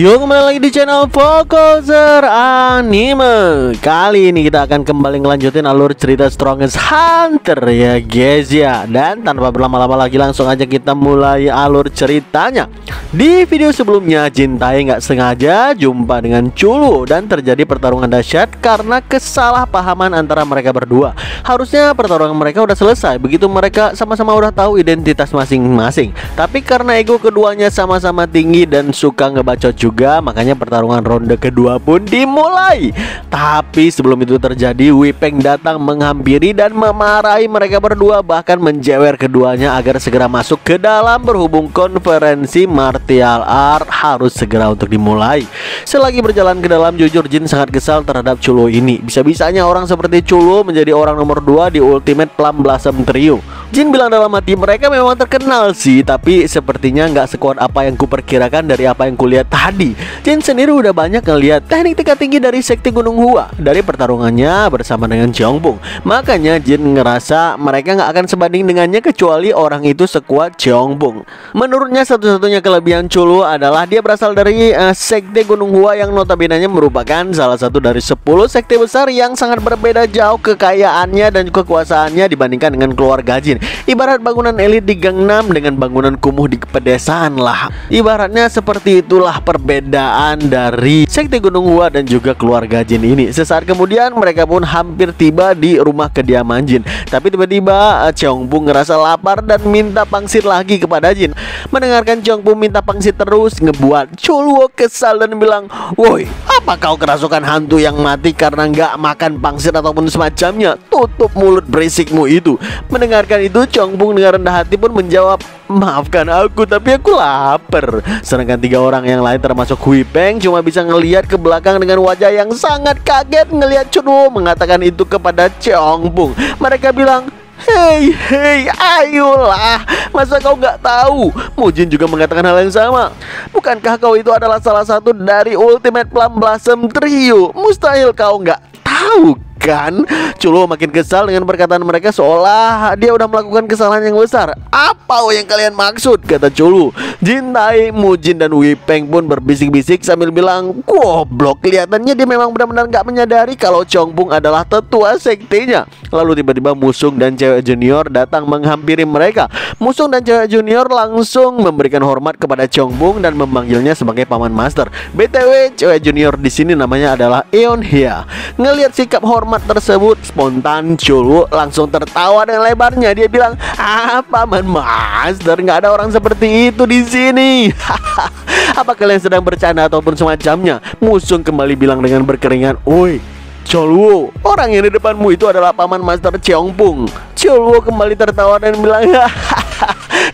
Yuk kembali lagi di channel Fokuser Anime. Kali ini kita akan kembali ngelanjutin alur cerita Strongest Hunter ya guys ya. Dan tanpa berlama-lama lagi langsung aja kita mulai alur ceritanya. Di video sebelumnya Jintai nggak sengaja jumpa dengan Chulu dan terjadi pertarungan dahsyat karena kesalahpahaman antara mereka berdua. Harusnya pertarungan mereka udah selesai begitu mereka sama-sama udah tahu identitas masing-masing. Tapi karena ego keduanya sama-sama tinggi dan suka ngebacot juga, makanya pertarungan ronde kedua pun dimulai. Tapi sebelum itu terjadi, Wipeng datang menghampiri dan memarahi mereka berdua, bahkan menjewer keduanya agar segera masuk ke dalam berhubung konferensi martial art harus segera untuk dimulai. Selagi berjalan ke dalam, jujur Jin sangat kesal terhadap Chulu ini. Bisa-bisanya orang seperti Chulu menjadi orang nomor 2 di Ultimate Plum Blossom Trio. Jin bilang dalam hati, mereka memang terkenal sih, tapi sepertinya nggak sekuat apa yang kuperkirakan dari apa yang kulihat tadi. Jin sendiri udah banyak ngeliat teknik tingkat tinggi dari Sekte Gunung Hua dari pertarungannya bersama dengan Cheongbong. Makanya Jin ngerasa mereka nggak akan sebanding dengannya kecuali orang itu sekuat Cheongbong. Menurutnya satu-satunya kelebihan Chulu adalah dia berasal dari Sekte Gunung Hua yang notabene merupakan salah satu dari 10 sekte besar yang sangat berbeda jauh kekayaannya dan kekuasaannya dibandingkan dengan keluarga Jin. Ibarat bangunan elit di Gangnam dengan bangunan kumuh di pedesaan lah. Ibaratnya seperti itulah perbedaan dari Sekte Gunung Hua dan juga keluarga Jin ini. Sesaat kemudian mereka pun hampir tiba di rumah kediaman Jin. Tapi tiba-tiba Cheongbong ngerasa lapar dan minta pangsit lagi kepada Jin. Mendengarkan Cheongbong minta pangsit terus ngebuat Chulu kesal dan bilang, "Woi, apa kau kerasukan hantu yang mati karena nggak makan pangsit ataupun semacamnya? Tutup mulut berisikmu itu." Mendengarkan itu Cheongbong dengan rendah hati pun menjawab, "Maafkan aku, tapi aku lapar." Sedangkan 3 orang yang lain termasuk Wipeng cuma bisa ngelihat ke belakang dengan wajah yang sangat kaget ngelihat Chulu mengatakan itu kepada Cheongbong. Mereka bilang, "Hei, ayolah, masa kau nggak tahu?" Mujin juga mengatakan hal yang sama. "Bukankah kau itu adalah salah satu dari Ultimate Plum Blossom Trio? Mustahil kau nggak tahu kan?" Chulu makin kesal dengan perkataan mereka seolah dia udah melakukan kesalahan yang besar. "Apa yang kalian maksud?" kata Chulu. Jintai, Mujin dan Wipeng pun berbisik-bisik sambil bilang, "Goblok, kelihatannya dia memang benar-benar gak menyadari kalau Cheongbong adalah tetua sektenya." Lalu tiba-tiba Musung dan cewek junior datang menghampiri mereka. Musung dan cewek junior langsung memberikan hormat kepada Cheongbong dan memanggilnya sebagai paman master. BTW, cewek junior di sini namanya adalah Eonhye. Ngelihat sikap hormat tersebut, spontan Chulu langsung tertawa dengan lebarnya. Dia bilang, "Paman master, nggak ada orang seperti itu di sini." "Apa kalian sedang bercanda ataupun semacamnya?" Musung kembali bilang dengan berkeringat, "Oi, Chulu, orang yang di depanmu itu adalah paman master Cheongbong." Chulu kembali tertawa dan bilang,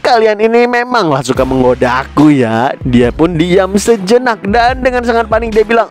"Kalian ini memanglah suka menggoda aku ya." Dia pun diam sejenak dan dengan sangat panik dia bilang,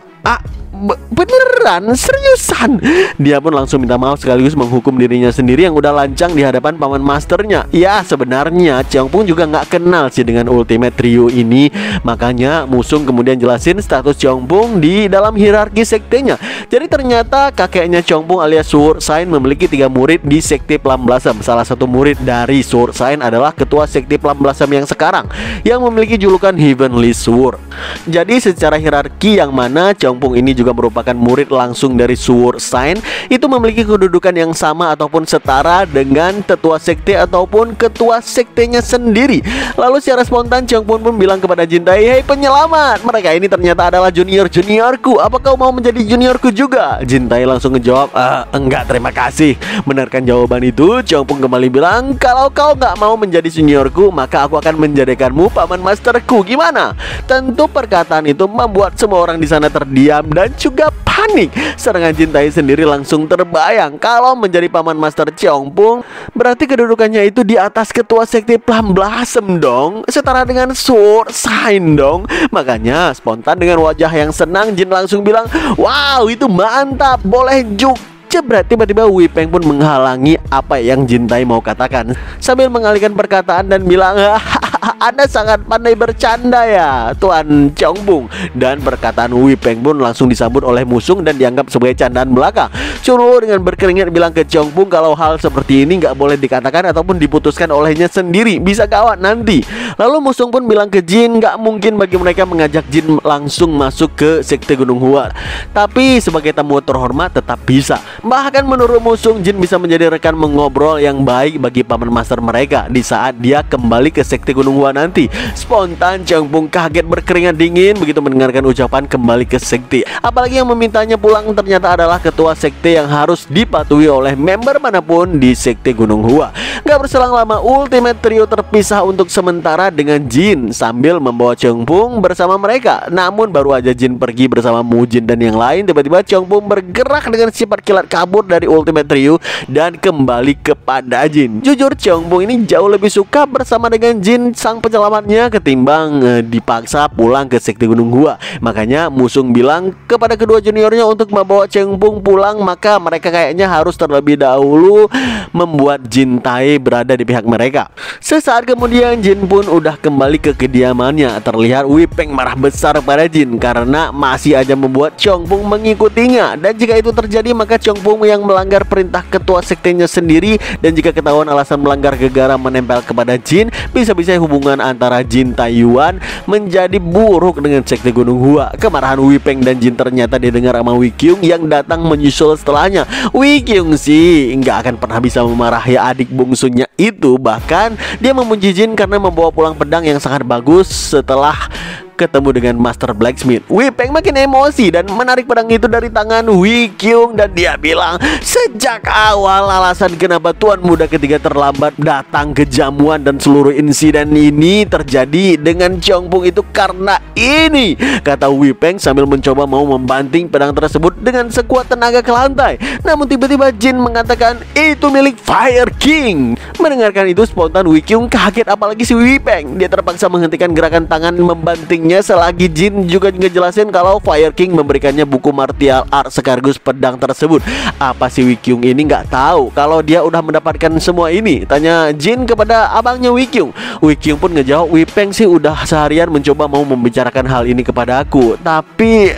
"Beneran? Seriusan?" Dia pun langsung minta maaf sekaligus menghukum dirinya sendiri yang udah lancang di hadapan paman masternya. Ya sebenarnya Cheongbong juga nggak kenal sih dengan Ultimate Trio ini. Makanya Musung kemudian jelasin status Cheongbong di dalam hierarki sektenya. Jadi ternyata kakeknya Cheongbong alias Sword Sign memiliki 3 murid di Sekte Plum Blossom. Salah satu murid dari Sword Sign adalah ketua Sekte Plum Blossom yang sekarang, yang memiliki julukan Heavenly Sword. Jadi secara hierarki yang mana Cheongbong ini juga merupakan murid langsung dari Sword Sign, itu memiliki kedudukan yang sama ataupun setara dengan tetua sekte ataupun ketua sektenya sendiri. Lalu secara spontan Cheongbong pun bilang kepada Jintai, "Hei penyelamat, mereka ini ternyata adalah junior-juniorku. Apa kau mau menjadi juniorku juga?" Jintai langsung ngejawab, "Enggak, terima kasih." Mendengarkan jawaban itu, Cheongbong kembali bilang, "Kalau kau nggak mau menjadi juniorku, maka aku akan menjadikanmu paman masterku. Gimana?" Tentu perkataan itu membuat semua orang di sana terdiam dan juga panik. Sedangkan Jintai sendiri langsung terbayang kalau menjadi paman master Cheongbong berarti kedudukannya itu di atas ketua sekte Plum Blossom dong, setara dengan Sword Sign dong. Makanya spontan dengan wajah yang senang Jin langsung bilang, "Wow, itu mantap, boleh juk." Jebret, tiba-tiba Wipeng pun menghalangi apa yang Jintai mau katakan sambil mengalihkan perkataan dan bilang, Anda sangat pandai bercanda ya, Tuan Chongbung. Dan perkataan Wei Peng pun langsung disambut oleh Musung dan dianggap sebagai candaan belaka. Cholo dengan berkeringat bilang ke Chongbung kalau hal seperti ini nggak boleh dikatakan ataupun diputuskan olehnya sendiri, bisa gawat nanti. Lalu Musung pun bilang ke Jin, nggak mungkin bagi mereka mengajak Jin langsung masuk ke Sekte Gunung Hua, tapi sebagai tamu terhormat tetap bisa. Bahkan menurut Musung, Jin bisa menjadi rekan mengobrol yang baik bagi paman master mereka di saat dia kembali ke Sekte Gunung Hua nanti. Spontan Chongbung kaget berkeringat dingin begitu mendengarkan ucapan kembali ke sekte. Apalagi yang memintanya pulang ternyata adalah ketua sekte yang harus dipatuhi oleh member manapun di Sekte Gunung Hua. Gak berselang lama, Ultimate Trio terpisah untuk sementara dengan Jin sambil membawa Chongbung bersama mereka. Namun baru aja Jin pergi bersama Mujin dan yang lain, tiba-tiba Chongbung bergerak dengan sifat kilat kabur dari Ultimate Trio dan kembali kepada Jin. Jujur Chongbung ini jauh lebih suka bersama dengan Jin sang penyelamatnya ketimbang dipaksa pulang ke Sekte Gunung Hua. Makanya Musung bilang kepada kedua juniornya untuk membawa Chongbung pulang, maka mereka kayaknya harus terlebih dahulu membuat Jin Tai berada di pihak mereka. Sesaat kemudian Jin pun udah kembali ke kediamannya. Terlihat Wei Peng marah besar pada Jin karena masih aja membuat Chongbung mengikutinya. Dan jika itu terjadi maka Chongbung yang melanggar perintah ketua sektenya sendiri, dan jika ketahuan alasan melanggar gegara menempel kepada Jin, bisa-bisa hubungan antara Jin Taiyuan menjadi buruk dengan Sekte Gunung Hua. Kemarahan Wei Peng dan Jin ternyata didengar sama Wei Kyung yang datang menyusul setelahnya. Wei Kyung sih nggak akan pernah bisa memarahi adik bungsunya itu. Bahkan dia memuji Jin karena membawa pulang pedang yang sangat bagus setelah ketemu dengan Master Blacksmith. Wei Peng makin emosi dan menarik pedang itu dari tangan Wei Kyung dan dia bilang, sejak awal alasan kenapa tuan muda ketiga terlambat datang ke jamuan dan seluruh insiden ini terjadi dengan Chongbung itu karena ini, kata Wei Peng sambil mencoba mau membanting pedang tersebut dengan sekuat tenaga ke lantai. Namun tiba-tiba Jin mengatakan itu milik Fire King. Mendengarkan itu spontan Wei Kyung kaget, apalagi si Wei Peng. Dia terpaksa menghentikan gerakan tangan membanting selagi Jin juga ngejelasin kalau Fire King memberikannya buku martial art sekaligus pedang tersebut. Apa si Wei Kyung ini nggak tahu kalau dia udah mendapatkan semua ini? Tanya Jin kepada abangnya Wei Kyung. Wei Kyung pun ngejawab, Wei Peng sih udah seharian mencoba mau membicarakan hal ini kepada aku. Tapi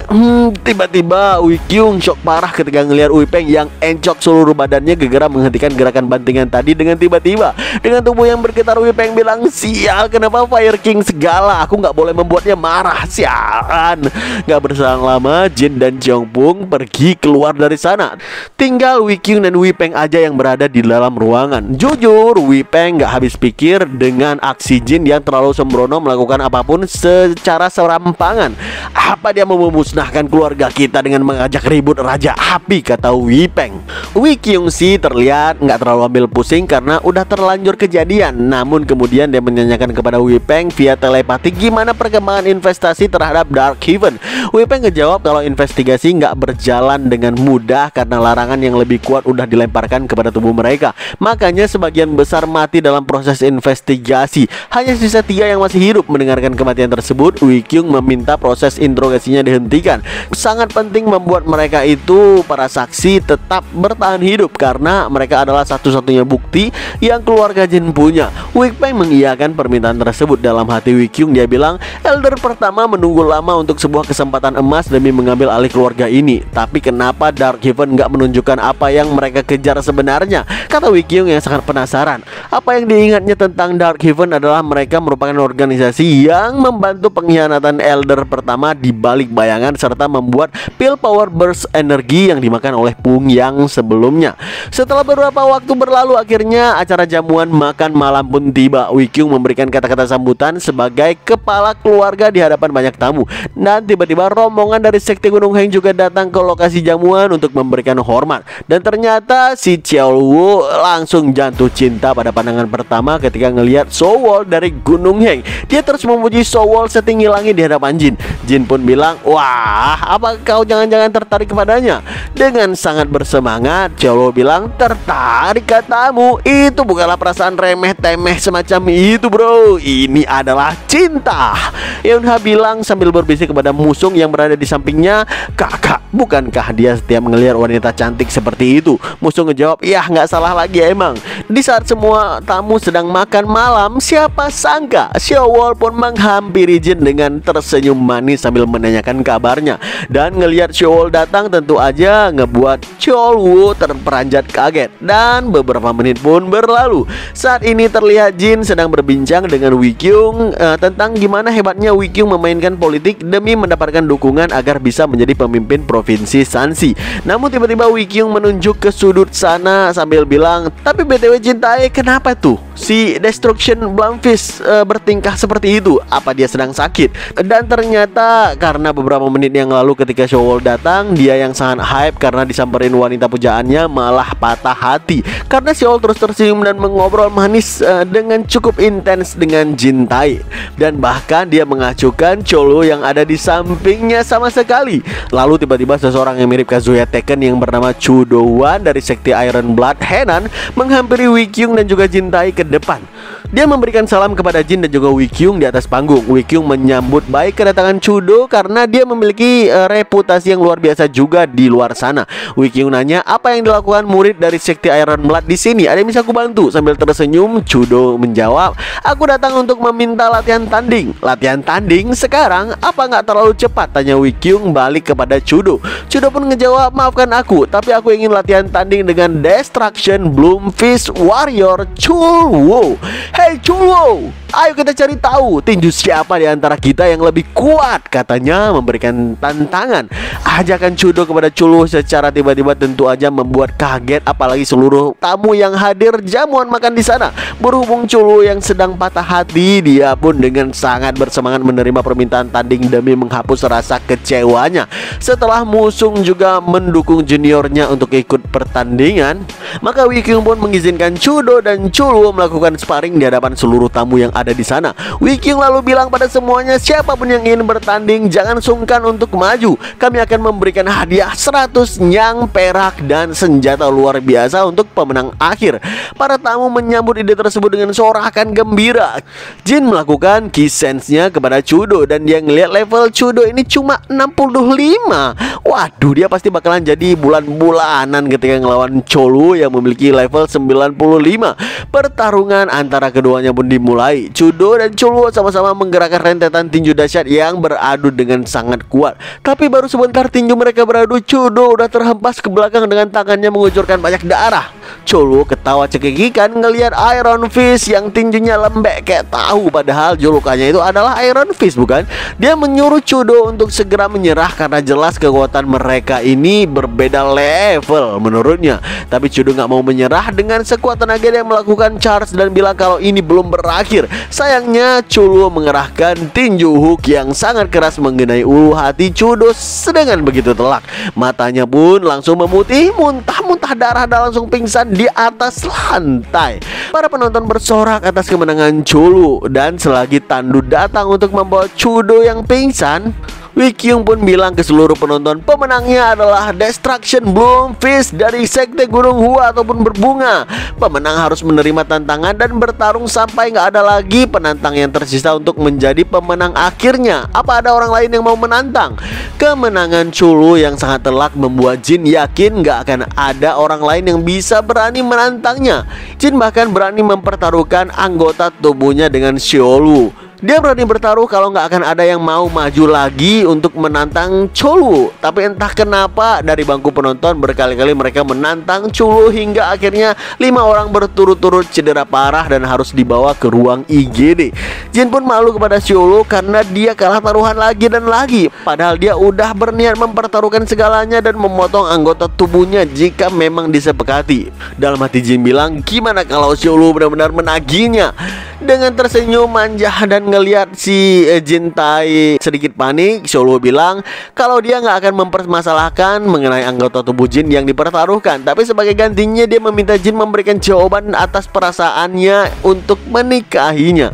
tiba-tiba Wei Kyung shock parah ketika ngelihat Wei Peng yang encok seluruh badannya gegara menghentikan gerakan bantingan tadi dengan tiba-tiba. Dengan tubuh yang bergetar, Wei Peng bilang, sial, kenapa Fire King segala? Aku nggak boleh membuatnya marah, sialan. Gak berselang lama Jin dan Chongbung pergi keluar dari sana. Tinggal Wei Kyung dan Wei Peng aja yang berada di dalam ruangan. Jujur Wei Peng gak habis pikir dengan aksi Jin yang terlalu sembrono melakukan apapun secara serampangan. Apa dia mau memusnahkan keluarga kita dengan mengajak ribut Raja Api, kata Wei Peng. Wei Kyung sih terlihat gak terlalu ambil pusing karena udah terlanjur kejadian. Namun kemudian dia menanyakan kepada Wei Peng via telepati gimana perkembangan investasi terhadap Dark Heaven. Wei Peng ngejawab kalau investigasi nggak berjalan dengan mudah karena larangan yang lebih kuat udah dilemparkan kepada tubuh mereka. Makanya sebagian besar mati dalam proses investigasi. Hanya sisa 3 yang masih hidup. Mendengarkan kematian tersebut, Wei Kyung meminta proses interogasinya dihentikan. Sangat penting membuat mereka itu, para saksi, tetap bertahan hidup karena mereka adalah satu-satunya bukti yang keluarga Jin punya. Wei Peng mengiyakan permintaan tersebut. Dalam hati Wei Kyung dia bilang, Elder pertama menunggu lama untuk sebuah kesempatan emas demi mengambil alih keluarga ini. Tapi kenapa Dark Heaven nggak menunjukkan apa yang mereka kejar sebenarnya? Kata Wei Kyung yang sangat penasaran. Apa yang diingatnya tentang Dark Heaven adalah mereka merupakan organisasi yang membantu pengkhianatan Elder pertama di balik bayangan serta membuat pil power burst energi yang dimakan oleh Pung yang sebelumnya. Setelah beberapa waktu berlalu, akhirnya acara jamuan makan malam pun tiba. Wei Kyung memberikan kata-kata sambutan sebagai kepala keluarga di hadapan banyak tamu. Dan tiba-tiba rombongan dari Sekte Gunung Heng juga datang ke lokasi jamuan untuk memberikan hormat. Dan ternyata si Xiao Luo langsung jatuh cinta pada pandangan pertama ketika ngelihat Sowol dari Gunung Heng. Dia terus memuji Sowol setinggi langit di hadapan Jin. Jin pun bilang, wah, apa kau jangan-jangan tertarik kepadanya? Dengan sangat bersemangat, Xiao Luo bilang, tertarik katamu? Itu bukanlah perasaan remeh-temeh semacam itu, bro. Ini adalah cinta. Yeonha bilang sambil berbisik kepada Musung yang berada di sampingnya, "Kakak, bukankah dia setiap ngelihat wanita cantik seperti itu?" Musung ngejawab, "Yah, nggak salah lagi emang." Di saat semua tamu sedang makan malam, siapa sangka Seowol pun menghampiri Jin dengan tersenyum manis sambil menanyakan kabarnya. Dan ngelihat Seowol datang tentu aja ngebuat Cheolwoo terperanjat kaget. Dan beberapa menit pun berlalu. Saat ini terlihat Jin sedang berbincang dengan Wi Kyung tentang gimana hebatnya Wi Kyung memainkan politik demi mendapatkan dukungan agar bisa menjadi pemimpin provinsi Shanxi. Namun tiba-tiba Wi Kyung menunjuk ke sudut sana sambil bilang, "Tapi BTW Jin Tae, kenapa tuh si Destruction Blumfish bertingkah seperti itu? Apa dia sedang sakit?" Dan ternyata karena beberapa menit yang lalu ketika Seowol datang, dia yang sangat hype karena disamperin wanita pujaannya malah patah hati karena Seowol terus tersenyum dan mengobrol manis dengan cukup intens dengan Jin Tae. Dan bahkan dia mengacuhkan Cholo yang ada di sampingnya sama sekali. Lalu tiba-tiba seseorang yang mirip Kazuya Tekken yang bernama Chu Do-wan dari sekte Iron Blood Henan menghampiri Wi Kyung dan juga Jin Tae ke depan. Dia memberikan salam kepada Jin dan juga Wi Kyung di atas panggung. Wi Kyung menyambut baik kedatangan Chudo karena dia memiliki reputasi yang luar biasa juga di luar sana. Wi Kyung nanya apa yang dilakukan murid dari sekte Iron Blood di sini. Ada yang bisa aku bantu? Sambil tersenyum, Chudo menjawab, "Aku datang untuk meminta latihan tanding." "Latihan tanding sekarang? Apa nggak terlalu cepat?" tanya Wi Kyung balik kepada Chudo. Chudo pun ngejawab, "Maafkan aku, tapi aku ingin latihan tanding dengan Destruction Blumfish Warrior Chulwo." "Hey Chulwo, ayo kita cari tahu tinju siapa di antara kita yang lebih kuat," katanya memberikan tantangan. Ajakan Chudo kepada Chulwo secara tiba-tiba tentu aja membuat kaget apalagi seluruh tamu yang hadir jamuan makan di sana. Berhubung Chulwo yang sedang patah hati, dia pun dengan sangat bersemangat menerima permintaan tanding demi menghapus rasa kecewanya. Setelah Musung juga mendukung juniornya untuk ikut pertandingan, maka Wi Kyung pun mengizinkan Chudo dan Chulwo melakukan sparring di hadapan seluruh tamu yang ada di sana. Wi Kyung lalu bilang pada semuanya, "Siapapun yang ingin bertanding jangan sungkan untuk maju. Kami akan memberikan hadiah 100 nyang perak dan senjata luar biasa untuk pemenang akhir." Para tamu menyambut ide tersebut dengan sorakan gembira. Jin melakukan key sense-nya kepada Chudo dan dia ngelihat level Chudo ini cuma 65. Waduh, dia pasti bakalan jadi bulan-bulanan ketika ngelawan Cholo yang memiliki level 95. Pertarungan antara keduanya pun dimulai. Chudo dan Cholo sama-sama menggerakkan rentetan tinju dahsyat yang beradu dengan sangat kuat. Tapi baru sebentar tinju mereka beradu, Chudo udah terhempas ke belakang dengan tangannya mengucurkan banyak darah. Cholo ketawa cekikikan ngelihat Iron Fist yang tinjunya lembek kayak tahu, padahal julukannya itu adalah Iron Fist, bukan? Dia menyuruh Chudo untuk segera menyerah karena jelas kekuatan mereka ini berbeda level menurutnya. Tapi Chudo nggak mau menyerah. Dengan sekuat tenaga dia melakukan charge dan bilang kalau ini belum berakhir. Sayangnya Cholo mengerahkan tinju hook yang sangat keras mengenai ulu hati Chudo sedangkan begitu telak. Matanya pun langsung memutih, muntah-muntah darah dan langsung pingsan di atas lantai. Para penonton bersorak atas kemenangan Cholo dan selagi Tandu datang untuk membawa Chudo yang pingsan, Wi Kyung pun bilang ke seluruh penonton pemenangnya adalah Destruction Blumfish dari sekte Gunung Hua ataupun berbunga. Pemenang harus menerima tantangan dan bertarung sampai nggak ada lagi penantang yang tersisa untuk menjadi pemenang akhirnya. Apa ada orang lain yang mau menantang? Kemenangan Cholo yang sangat telak membuat Jin yakin nggak akan ada orang lain yang bisa berani menantangnya. Jin bahkan berani mempertaruhkan anggota tubuhnya dengan Seowol. Dia berani bertaruh kalau nggak akan ada yang mau maju lagi untuk menantang Cholo. Tapi entah kenapa dari bangku penonton berkali-kali mereka menantang Cholo hingga akhirnya 5 orang berturut-turut cedera parah dan harus dibawa ke ruang IGD. Jin pun malu kepada Cholo karena dia kalah taruhan lagi dan lagi. Padahal dia udah berniat mempertaruhkan segalanya dan memotong anggota tubuhnya jika memang disepakati. Dalam hati Jin bilang, gimana kalau Cholo benar-benar menagihnya? Dengan tersenyum manja dan ngelihat si Jin Tae sedikit panik, Cholo bilang kalau dia nggak akan mempermasalahkan mengenai anggota tubuh Jin yang dipertaruhkan. Tapi sebagai gantinya dia meminta Jin memberikan jawaban atas perasaannya untuk menikahinya.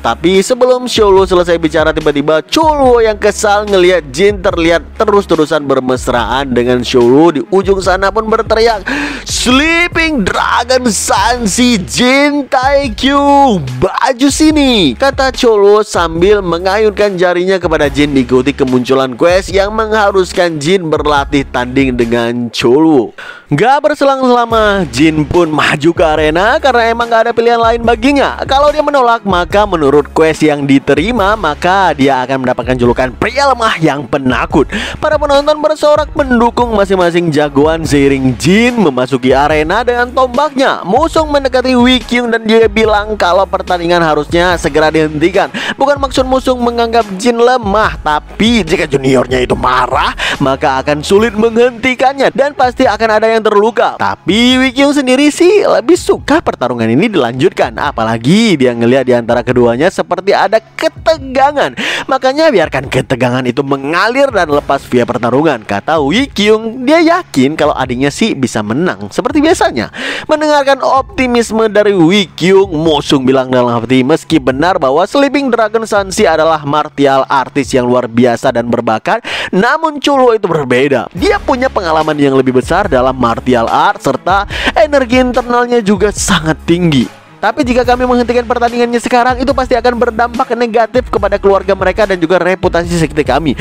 Tapi sebelum Cholo selesai bicara, tiba-tiba Cholo yang kesal ngelihat Jin terlihat terus-terusan bermesraan dengan Cholo. Di ujung sana pun berteriak, "Sleeping Dragon Shanxi Jin Tae Kyu, baju sini," kata Cholo Cholo sambil mengayunkan jarinya kepada Jin, diikuti kemunculan quest yang mengharuskan Jin berlatih tanding dengan Cholo. Gak berselang lama, Jin pun maju ke arena karena emang gak ada pilihan lain baginya. Kalau dia menolak, maka menurut quest yang diterima, maka dia akan mendapatkan julukan pria lemah yang penakut. Para penonton bersorak mendukung masing-masing jagoan seiring Jin memasuki arena dengan tombaknya. Musung mendekati Wikyung dan dia bilang kalau pertandingan harusnya segera dihentikan. Bukan maksud Musung menganggap Jin lemah, tapi jika juniornya itu marah, maka akan sulit menghentikannya dan pasti akan ada yang terluka. Tapi Wikyung sendiri sih lebih suka pertarungan ini dilanjutkan, apalagi dia ngelihat di antara keduanya seperti ada ketegangan. Makanya biarkan ketegangan itu mengalir dan lepas via pertarungan, kata Wikyung. Dia yakin kalau adiknya sih bisa menang seperti biasanya. Mendengarkan optimisme dari Wikyung, Musung bilang dalam hati, meski benar bahwa Sleeping Dragon Sanshi adalah martial artis yang luar biasa dan berbakat, namun Cholo itu berbeda. Dia punya pengalaman yang lebih besar dalam martial art serta energi internalnya juga sangat tinggi. Tapi jika kami menghentikan pertandingannya sekarang, itu pasti akan berdampak negatif kepada keluarga mereka dan juga reputasi sekte kami.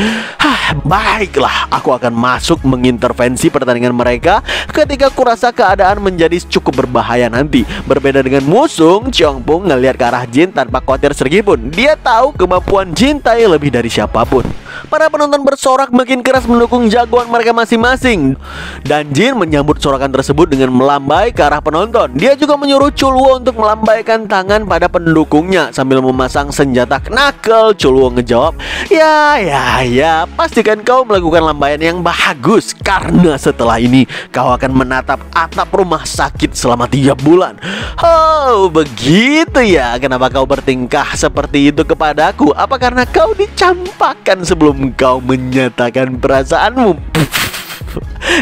Baiklah, aku akan masuk mengintervensi pertandingan mereka ketika kurasa keadaan menjadi cukup berbahaya nanti. Berbeda dengan Musung, Cheongpung ngelihat ke arah Jin tanpa khawatir sedikitpun. Dia tahu kemampuan Jin Tai lebih dari siapapun. Para penonton bersorak makin keras mendukung jagoan mereka masing-masing, dan Jin menyambut sorakan tersebut dengan melambai ke arah penonton. Dia juga menyuruh Choluo untuk melambaikan tangan pada pendukungnya sambil memasang senjata knuckle. Choluo ngejawab, ya, pastikan kau melakukan lambaian yang bagus, karena setelah ini kau akan menatap atap rumah sakit selama 3 bulan. Oh, begitu ya, kenapa kau bertingkah seperti itu kepadaku? Apa karena kau dicampakkan sebelum kau menyatakan perasaanmu?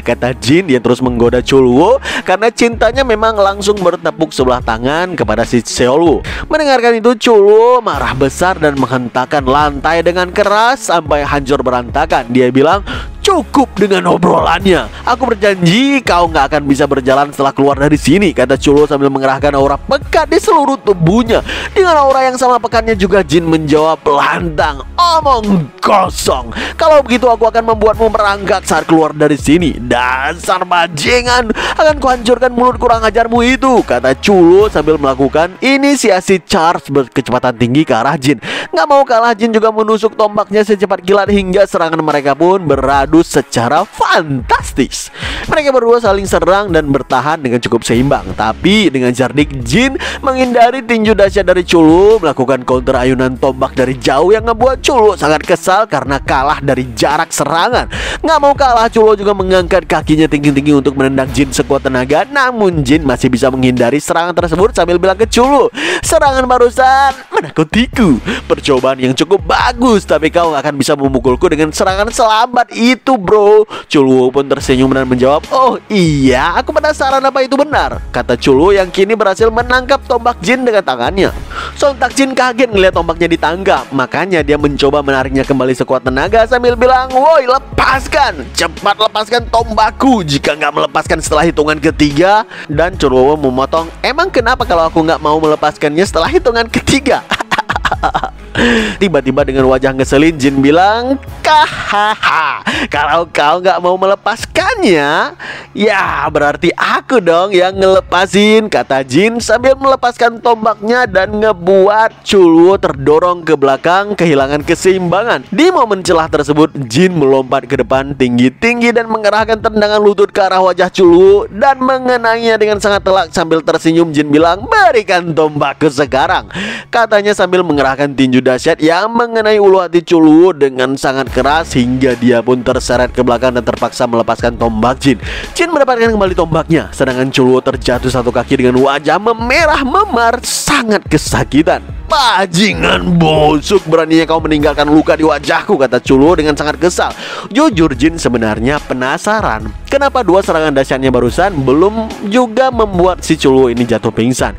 Kata Jin. Dia terus menggoda Choluo karena cintanya memang langsung bertepuk sebelah tangan kepada si Seolu. Mendengarkan itu, Choluo marah besar dan menghentakkan lantai dengan keras sampai hancur berantakan. Dia bilang, cukup dengan obrolannya. Aku berjanji kau nggak akan bisa berjalan setelah keluar dari sini, kata Choluo sambil mengerahkan aura pekat di seluruh tubuhnya. Dengan aura yang sama pekatnya juga, Jin menjawab lantang, omong kosong. Kalau begitu aku akan membuatmu merangkak saat keluar dari sini. Dasar bajingan, akan kuhancurkan mulut kurang ajarmu itu, kata Choluo sambil melakukan inisiasi charge berkecepatan tinggi ke arah Jin. Nggak mau kalah, Jin juga menusuk tombaknya secepat kilat hingga serangan mereka pun beradu secara fantastis. Mereka berdua saling serang dan bertahan dengan cukup seimbang. Tapi dengan cerdik, Jin menghindari tinju dahsyat dari Choluo, melakukan counter ayunan tombak dari jauh yang ngebuat Choluo sangat kesal karena kalah dari jarak serangan. Nggak mau kalah, Choluo juga mengangkat kakinya tinggi-tinggi untuk menendang Jin sekuat tenaga. Namun Jin masih bisa menghindari serangan tersebut sambil bilang ke Choluo, serangan barusan menakutiku. Percobaan yang cukup bagus, tapi kau gak akan bisa memukulku dengan serangan selambat itu, bro. Choluo pun tersenyum dan menjawab, oh iya, aku penasaran apa itu benar, kata Choluo yang kini berhasil menangkap tombak Jin dengan tangannya. Sontak Jin kaget ngeliat tombaknya ditangkap, makanya dia mencoba menariknya kembali sekuat tenaga sambil bilang, woi, lepaskan, cepat lepaskan tombakku. Jika nggak melepaskan setelah hitungan ketiga. Dan Choluo memotong, emang kenapa kalau aku nggak mau melepaskannya setelah hitungan ketiga? Tiba-tiba dengan wajah ngeselin, Jin bilang, kahaha, kalau kau nggak mau melepaskannya, ya berarti aku dong yang ngelepasin, kata Jin sambil melepaskan tombaknya dan ngebuat Choluo terdorong ke belakang, kehilangan keseimbangan. Di momen celah tersebut, Jin melompat ke depan tinggi-tinggi dan mengerahkan tendangan lutut ke arah wajah Choluo dan mengenainya dengan sangat telak. Sambil tersenyum, Jin bilang, berikan tombakku sekarang, katanya sambil mengerahkan tinju dahsyat yang mengenai ulu hati Choluo dengan sangat keras hingga dia pun terseret ke belakang dan terpaksa melepaskan tombak Jin. Jin mendapatkan kembali tombaknya, sedangkan Choluo terjatuh satu kaki dengan wajah memerah memar, sangat kesakitan. Bajingan busuk, beraninya kau meninggalkan luka di wajahku, kata Choluo dengan sangat kesal. Jujur, Jin sebenarnya penasaran kenapa dua serangan dahsyatnya barusan belum juga membuat si Choluo ini jatuh pingsan.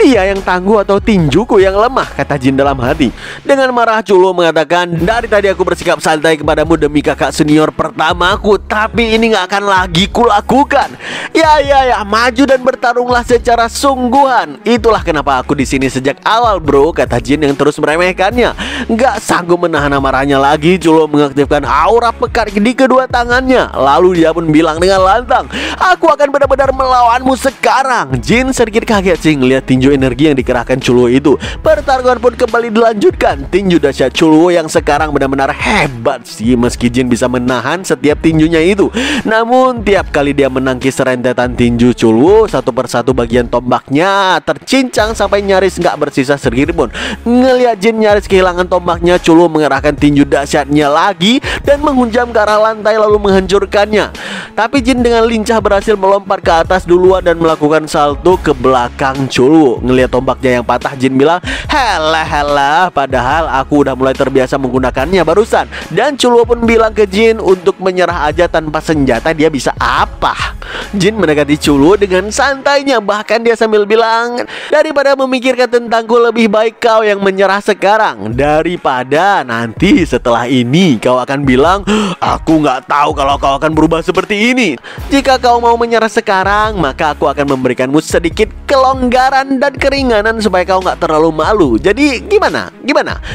Dia yang tangguh atau tinjuku yang lemah, kata Jin dalam hati. Dengan marah, Choluo mengatakan, dari tadi aku bersikap santai kepadamu demi kakak senior pertamaku, tapi ini gak akan lagi kulakukan. Ya, maju dan bertarunglah secara sungguhan. Itulah kenapa aku di sini sejak awal, bro, kata Jin yang terus meremehkannya. Gak sanggup menahan amarahnya lagi, Chuluo mengaktifkan aura pekat di kedua tangannya. Lalu dia pun bilang dengan lantang, "Aku akan benar-benar melawanmu sekarang." Jin sedikit kaget sih ngeliat tinju energi yang dikerahkan Chuluo itu. Pertarungan pun kembali dilanjutkan. Tinju dahsyat Chuluo yang sekarang benar-benar hebat sih. Meski Jin bisa menahan setiap tinjunya itu, namun tiap kali dia menangkis rentetan tinju Chuluo, satu persatu bagian tombaknya tercincang sampai nyaris nggak bersisa sedikit pun. Ngelihat Jin nyaris kehilangan tombaknya, Chuluo mengerahkan tinju dahsyatnya lagi dan menghunjam ke arah lantai lalu menghancurkannya. Tapi Jin dengan lincah berhasil melompat ke atas duluan dan melakukan salto ke belakang Chuluo. Ngelihat tombaknya yang patah, Jin bilang, "Helah, padahal aku udah mulai terbiasa menggunakannya barusan." Dan Chuluo pun bilang ke Jin untuk menyerah aja, tanpa senjata dia bisa apa? Jin mendekati Chuluo dengan santainya, bahkan dia sambil bilang, "Daripada memikirkan tentangku, lebih baik kau yang menyerah sekarang, daripada nanti setelah ini kau akan bilang, 'Aku nggak tahu kalau kau akan berubah seperti ini.' Jika kau mau menyerah sekarang, maka aku akan memberikanmu sedikit kelonggaran dan keringanan supaya kau nggak terlalu malu. Jadi gimana?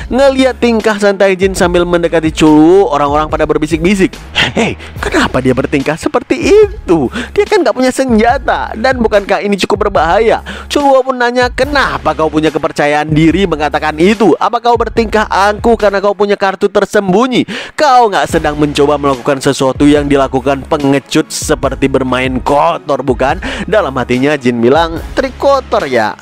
Ngelihat tingkah santai Jin sambil mendekati Chuluo, orang-orang pada berbisik-bisik, "Hei, kenapa dia bertingkah seperti itu? Dia kan nggak punya senjata, dan bukankah ini cukup berbahaya?" Chuluo pun nanya, "Kenapa kau punya kepercayaan diri mengatakan itu? Apa kau bertingkah angkuh karena kau punya kartu tersembunyi? Kau nggak sedang mencoba melakukan sesuatu yang dilakukan pengecut seperti bermain kotor, bukan?" Dalam hatinya Jin bilang, "Trik kotor ya?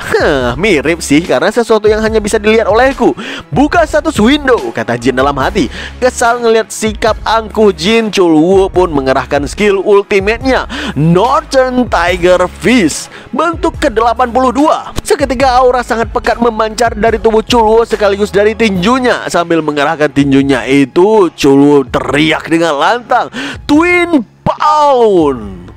Mirip sih, karena sesuatu yang hanya bisa dilihat olehku. Buka status window," kata Jin dalam hati. Kesal ngelihat sikap angkuh Jin, Chuluo pun mengerahkan skill ultimate-nya, Northern Tiger Fist, bentuk ke-82. Seketika aura sangat pekat memancar dari tubuh Chuluo sekaligus dari tinjunya. Sambil mengerahkan tinjunya itu, Chuluo teriak dengan lantang, "Twin Pound!"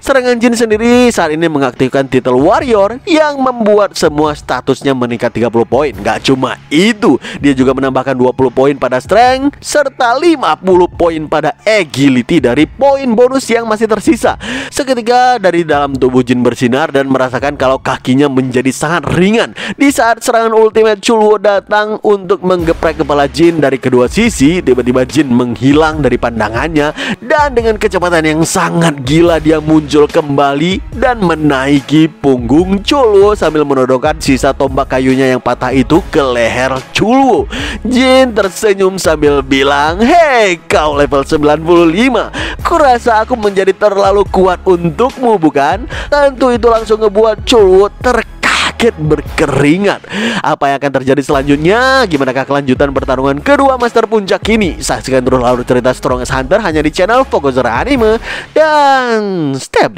Serangan Jin sendiri saat ini mengaktifkan titel Warrior yang membuat semua statusnya meningkat 30 poin. Gak cuma itu, dia juga menambahkan 20 poin pada Strength serta 50 poin pada Agility dari poin bonus yang masih tersisa. Seketika dari dalam tubuh Jin bersinar dan merasakan kalau kakinya menjadi sangat ringan. Di saat serangan ultimate Chuluo datang untuk menggeprek kepala Jin dari kedua sisi, tiba-tiba Jin menghilang dari pandangannya dan dengan kecepatan yang sangat gila dia muncul kembali dan menaiki punggung Chuluo sambil menodongkan sisa tombak kayunya yang patah itu ke leher Chuluo. Jin tersenyum sambil bilang, "Hei, kau level 95. Kurasa aku menjadi terlalu kuat untukmu, bukan?" Tentu itu langsung ngebuat Chuluo terkaget berkeringat. Apa yang akan terjadi selanjutnya? Gimanakah kelanjutan pertarungan kedua master puncak ini? Saksikan terus alur cerita Strongest Hunter hanya di channel Fokuser Anime dan Step.